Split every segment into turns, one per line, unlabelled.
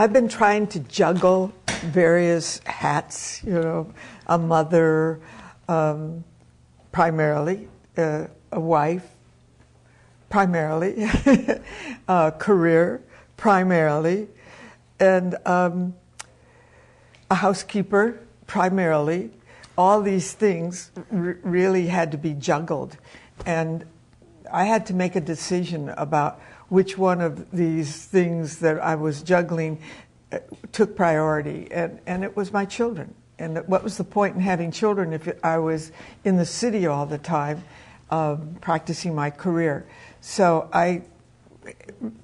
I've been trying to juggle various hats, a mother, primarily, a wife, primarily, a career, primarily, and a housekeeper, primarily. All these things really had to be juggled. And I had to make a decision about which one of these things that I was juggling took priority. And it was my children. And what was the point in having children if I was in the city all the time practicing my career? So I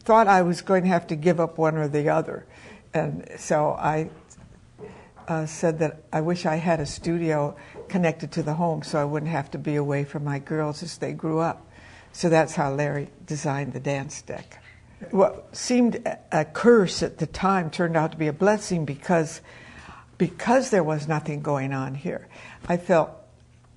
thought I was going to have to give up one or the other. And so I said that I wish I had a studio connected to the home so I wouldn't have to be away from my girls as they grew up. So that's how Larry designed the dance deck. What seemed a curse at the time turned out to be a blessing because there was nothing going on here. I felt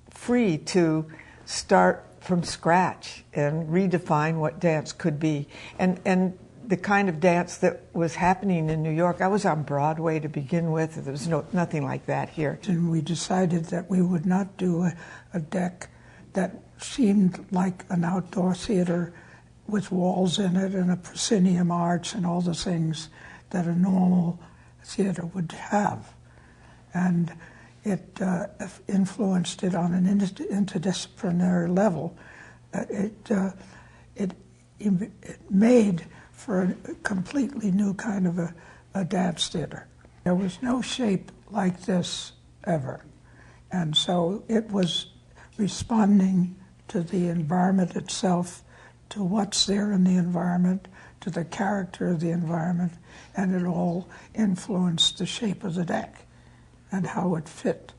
free to start from scratch and redefine what dance could be. And the kind of dance that was happening in New York, I was on Broadway to begin with. There was nothing like that here.
And we decided that we would not do a deck that seemed like an outdoor theater with walls in it and a proscenium arch and all the things that a normal theater would have. And it influenced it on an interdisciplinary level. It made for a completely new kind of a dance theater. There was no shape like this ever. And so it was responding to the environment itself, to what's there in the environment, to the character of the environment, and it all influenced the shape of the deck and how it fit.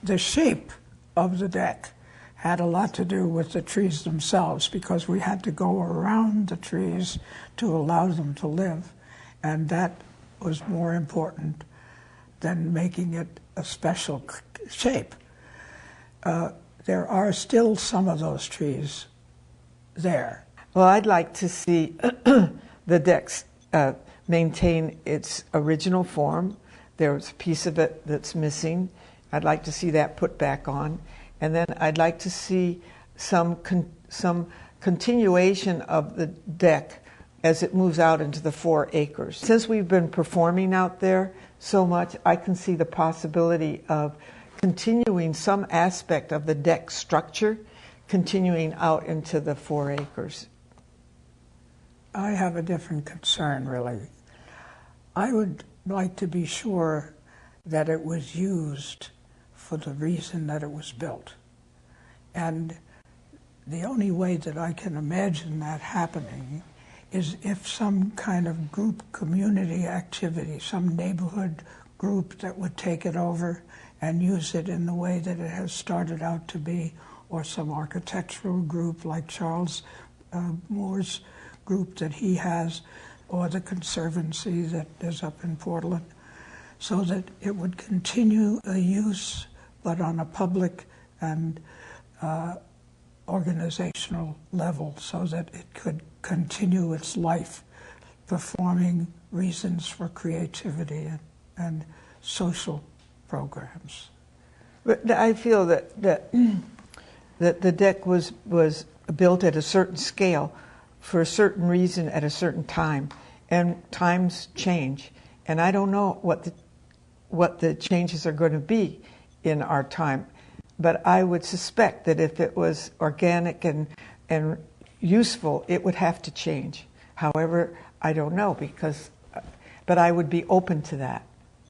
The shape of the deck had a lot to do with the trees themselves because we had to go around the trees to allow them to live, and that was more important than making it a special shape. There are still some of those trees there.
Well, I'd like to see the decks maintain its original form. There's a piece of it that's missing. I'd like to see that put back on. And then I'd like to see some continuation of the deck as it moves out into the 4 acres. Since we've been performing out there so much, I can see the possibility of continuing some aspect of the deck structure, continuing out into the 4 acres.
I have a different concern, really. I would like to be sure that it was used for the reason that it was built. And the only way that I can imagine that happening is if some kind of group community activity, some neighborhood group that would take it over and use it in the way that it has started out to be, or some architectural group like Charles Moore's group that he has, or the Conservancy that is up in Portland, so that it would continue a use, but on a public and organizational level, so that it could continue its life, performing reasons for creativity and social programs.
But I feel that the deck was built at a certain scale for a certain reason at a certain time, and times change, and I don't know what the changes are going to be in our time, but I would suspect that if it was organic and useful, it would have to change. However, I don't know but I would be open to that.